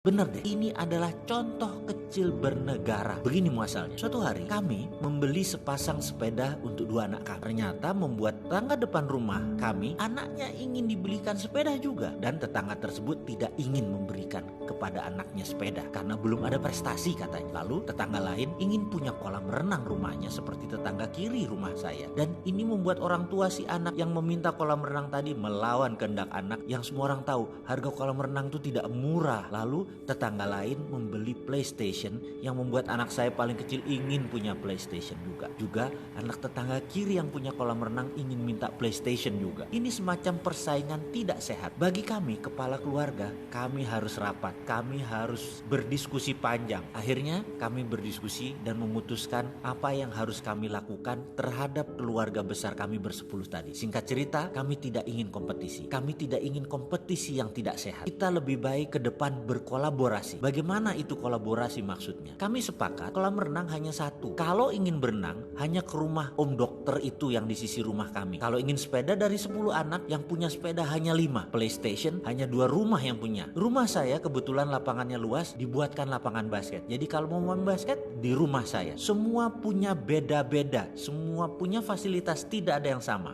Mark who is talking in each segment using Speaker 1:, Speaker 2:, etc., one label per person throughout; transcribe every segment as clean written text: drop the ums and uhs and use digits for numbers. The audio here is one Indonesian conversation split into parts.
Speaker 1: Bener deh, ini adalah contoh kecil bernegara. Begini muasalnya. Suatu hari kami membeli sepasang sepeda untuk dua anak kami. Ternyata membuat tetangga depan rumah kami, anaknya ingin dibelikan sepeda juga. Dan tetangga tersebut tidak ingin memberikan kepada anaknya sepeda karena belum ada prestasi katanya. Lalu tetangga lain ingin punya kolam renang rumahnya seperti tetangga kiri rumah saya. Dan ini membuat orang tua si anak yang meminta kolam renang tadi melawan kehendak anak yang semua orang tahu harga kolam renang itu tidak murah. Lalu tetangga lain membeli PlayStation yang membuat anak saya paling kecil ingin punya PlayStation juga. Juga anak tetangga kiri yang punya kolam renang ingin minta PlayStation juga. Ini semacam persaingan tidak sehat. Bagi kami, kepala keluarga, kami harus rapat. Kami harus berdiskusi panjang. Akhirnya kami berdiskusi dan memutuskan apa yang harus kami lakukan terhadap keluarga besar kami bersepuluh tadi. Singkat cerita, kami tidak ingin kompetisi. Kami tidak ingin kompetisi yang tidak sehat. Kita lebih baik ke depan berkolaborasi. Bagaimana itu kolaborasi maksudnya? Kami sepakat kolam renang hanya satu. Kalau ingin berenang, hanya ke rumah om dokter itu yang di sisi rumah kami. Kalau ingin sepeda dari 10 anak, yang punya sepeda hanya 5. PlayStation hanya 2 rumah yang punya. Rumah saya kebetulan lapangannya luas, dibuatkan lapangan basket. Jadi kalau mau main basket, di rumah saya. Semua punya beda-beda. Semua punya fasilitas, tidak ada yang sama.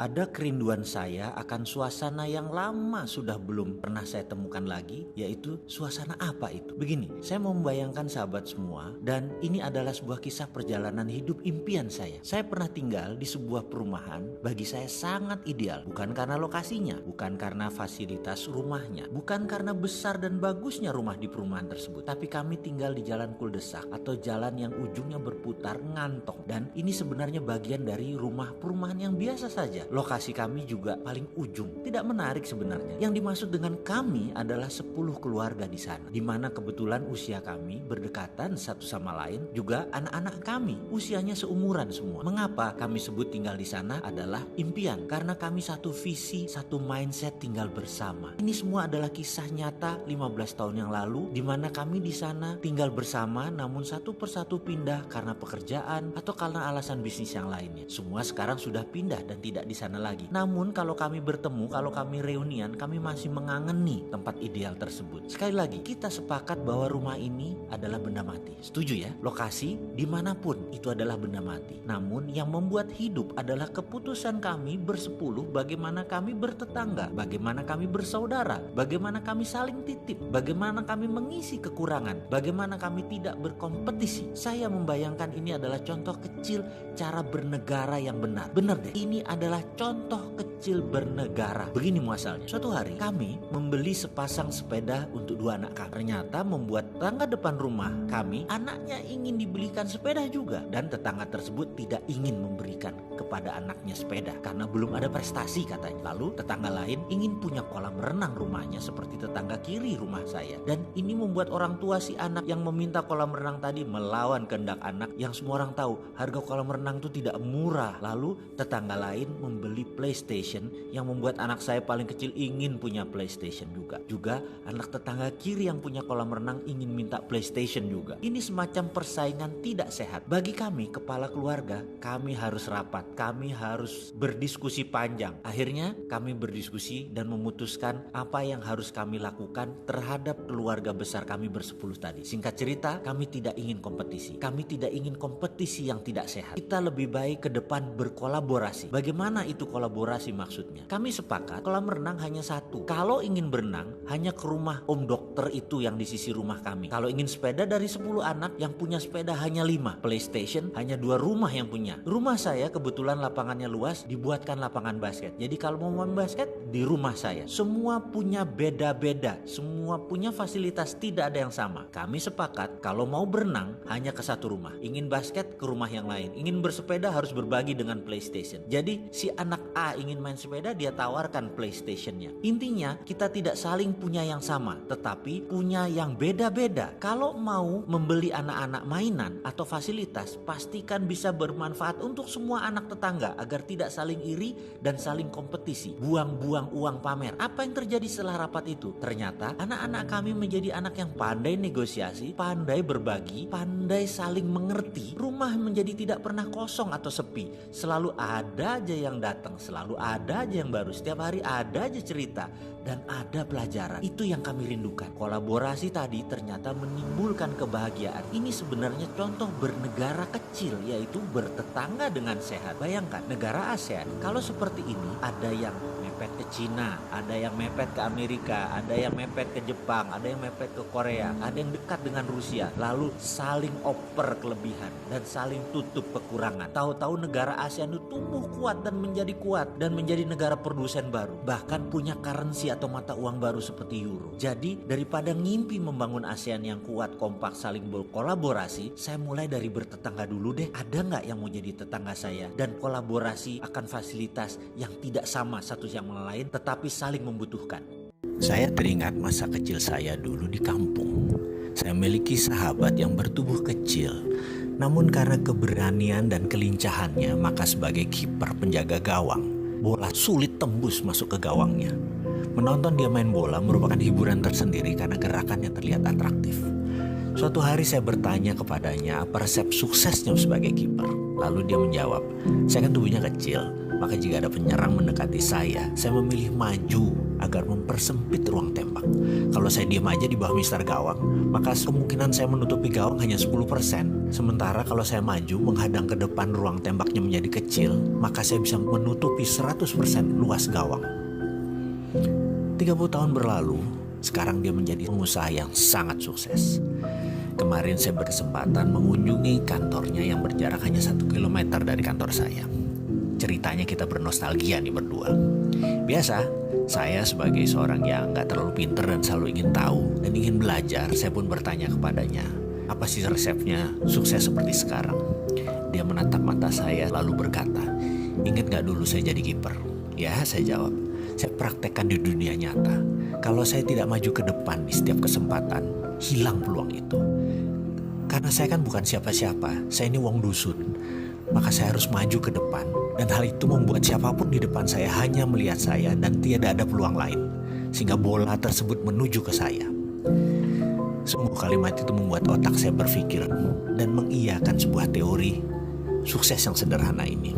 Speaker 1: Ada kerinduan saya akan suasana yang lama sudah belum pernah saya temukan lagi, yaitu suasana apa itu? Begini, saya mau membayangkan sahabat semua, dan ini adalah sebuah kisah perjalanan hidup impian saya. Saya pernah tinggal di sebuah perumahan, bagi saya sangat ideal. Bukan karena lokasinya, bukan karena fasilitas rumahnya, bukan karena besar dan bagusnya rumah di perumahan tersebut, tapi kami tinggal di jalan kuldesak atau jalan yang ujungnya berputar ngantong. Dan ini sebenarnya bagian dari rumah perumahan yang biasa saja. Lokasi kami juga paling ujung. Tidak menarik sebenarnya. Yang dimaksud dengan kami adalah 10 keluarga di sana, di mana kebetulan usia kami berdekatan satu sama lain. Juga anak-anak kami usianya seumuran semua. Mengapa kami sebut tinggal di sana adalah impian? Karena kami satu visi, satu mindset tinggal bersama. Ini semua adalah kisah nyata 15 tahun yang lalu, di mana kami di sana tinggal bersama, namun satu persatu pindah karena pekerjaan atau karena alasan bisnis yang lainnya. Semua sekarang sudah pindah dan tidak di sana lagi. Namun kalau kami bertemu, kalau kami reunian, kami masih mengangeni tempat ideal tersebut. Sekali lagi, kita sepakat bahwa rumah ini adalah benda mati. Setuju ya? Lokasi dimanapun itu adalah benda mati. Namun yang membuat hidup adalah keputusan kami bersepuluh, bagaimana kami bertetangga, bagaimana kami bersaudara, bagaimana kami saling titip, bagaimana kami mengisi kekurangan, bagaimana kami tidak berkompetisi. Saya membayangkan ini adalah contoh kecil cara bernegara yang benar. Benar deh, ini adalah contoh kecil bernegara. Begini muasalnya. Suatu hari kami membeli sepasang sepeda untuk dua anak kami. Ternyata membuat tetangga depan rumah kami, anaknya ingin dibelikan sepeda juga. Dan tetangga tersebut tidak ingin memberikan kepada anaknya sepeda karena belum ada prestasi katanya. Lalu tetangga lain ingin punya kolam renang rumahnya seperti tetangga kiri rumah saya. Dan ini membuat orang tua si anak yang meminta kolam renang tadi melawan kehendak anak yang semua orang tahu harga kolam renang itu tidak murah. Lalu tetangga lain membeli PlayStation yang membuat anak saya paling kecil ingin punya PlayStation juga. Juga anak tetangga kiri yang punya kolam renang ingin minta PlayStation juga. Ini semacam persaingan tidak sehat. Bagi kami, kepala keluarga, kami harus rapat. Kami harus berdiskusi panjang. Akhirnya kami berdiskusi dan memutuskan apa yang harus kami lakukan terhadap keluarga besar kami bersepuluh tadi. Singkat cerita, kami tidak ingin kompetisi. Kami tidak ingin kompetisi yang tidak sehat. Kita lebih baik ke depan berkolaborasi. Bagaimana itu kolaborasi maksudnya? Kami sepakat kolam renang hanya satu. Kalau ingin berenang, hanya ke rumah om dokter itu yang di sisi rumah kami. Kalau ingin sepeda dari 10 anak, yang punya sepeda hanya 5. PlayStation hanya 2 rumah yang punya. Rumah saya kebetulan lapangannya luas, dibuatkan lapangan basket. Jadi kalau mau main basket, di rumah saya. Semua punya beda-beda. Semua punya fasilitas, tidak ada yang sama. Kami sepakat kalau mau berenang, hanya ke satu rumah. Ingin basket, ke rumah yang lain. Ingin bersepeda, harus berbagi dengan PlayStation. Jadi si anak A ingin main sepeda, dia tawarkan PlayStation-nya. Intinya kita tidak saling punya yang sama, tetapi punya yang beda-beda. Kalau mau membeli anak-anak mainan atau fasilitas, pastikan bisa bermanfaat untuk semua anak tetangga agar tidak saling iri dan saling kompetisi. Buang-buang uang pamer. Apa yang terjadi setelah rapat itu? Ternyata anak-anak kami menjadi anak yang pandai negosiasi, pandai berbagi, pandai saling mengerti. Rumah menjadi tidak pernah kosong atau sepi. Selalu ada aja yang datang, selalu ada aja yang baru. Setiap hari ada aja cerita dan ada pelajaran. Itu yang kami rindukan. Kolaborasi tadi ternyata menimbulkan kebahagiaan. Ini sebenarnya contoh bernegara kecil, yaitu bertetangga dengan sehat. Bayangkan negara ASEAN kalau seperti ini, ada yang mepet ke Cina, ada yang mepet ke Amerika, ada yang mepet ke Jepang, ada yang mepet ke Korea, ada yang dekat dengan Rusia, lalu saling oper kelebihan dan saling tutup kekurangan. Tahu-tahu negara ASEAN itu tumbuh kuat dan menjadi negara produsen baru, bahkan punya currency atau mata uang baru seperti euro. Jadi daripada ngimpi membangun ASEAN yang kuat, kompak, saling berkolaborasi, saya mulai dari bertetangga dulu deh. Ada nggak yang mau jadi tetangga saya dan kolaborasi akan fasilitas yang tidak sama satu yang lain tetapi saling membutuhkan. Saya teringat masa kecil saya dulu di kampung. Saya memiliki sahabat yang bertubuh kecil, namun karena keberanian dan kelincahannya, maka sebagai kiper penjaga gawang, bola sulit tembus masuk ke gawangnya. Menonton dia main bola merupakan hiburan tersendiri karena gerakannya terlihat atraktif. Suatu hari saya bertanya kepadanya apa resep suksesnya sebagai kiper. Lalu dia menjawab, saya kan tubuhnya kecil, maka jika ada penyerang mendekati saya memilih maju agar mempersempit ruang tembak. Kalau saya diam aja di bawah mister gawang, maka kemungkinan saya menutupi gawang hanya 10%. Sementara kalau saya maju menghadang ke depan, ruang tembaknya menjadi kecil, maka saya bisa menutupi 100% luas gawang. 30 tahun berlalu, sekarang dia menjadi pengusaha yang sangat sukses. Kemarin saya berkesempatan mengunjungi kantornya yang berjarak hanya 1 kilometer dari kantor saya. Ceritanya kita bernostalgia nih berdua. Biasa, saya sebagai seorang yang gak terlalu pinter dan selalu ingin tahu dan ingin belajar, saya pun bertanya kepadanya, apa sih resepnya sukses seperti sekarang? Dia menatap mata saya lalu berkata, ingat gak dulu saya jadi kiper? Ya, saya jawab, saya praktekkan di dunia nyata. Kalau saya tidak maju ke depan di setiap kesempatan, hilang peluang itu. Karena saya kan bukan siapa-siapa, saya ini wong dusun. Maka saya harus maju ke depan, dan hal itu membuat siapapun di depan saya hanya melihat saya dan tidak ada peluang lain, sehingga bola tersebut menuju ke saya. Sungguh kalimat itu membuat otak saya berpikir dan mengiyakan sebuah teori sukses yang sederhana ini.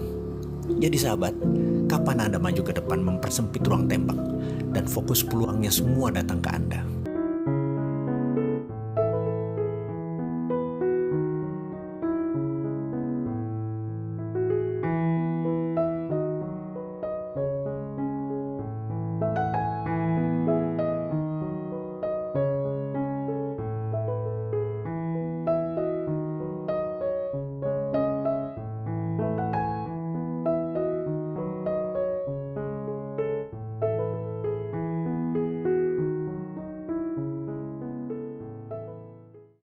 Speaker 1: Jadi sahabat, kapan Anda maju ke depan mempersempit ruang tembak dan fokus peluangnya semua datang ke Anda?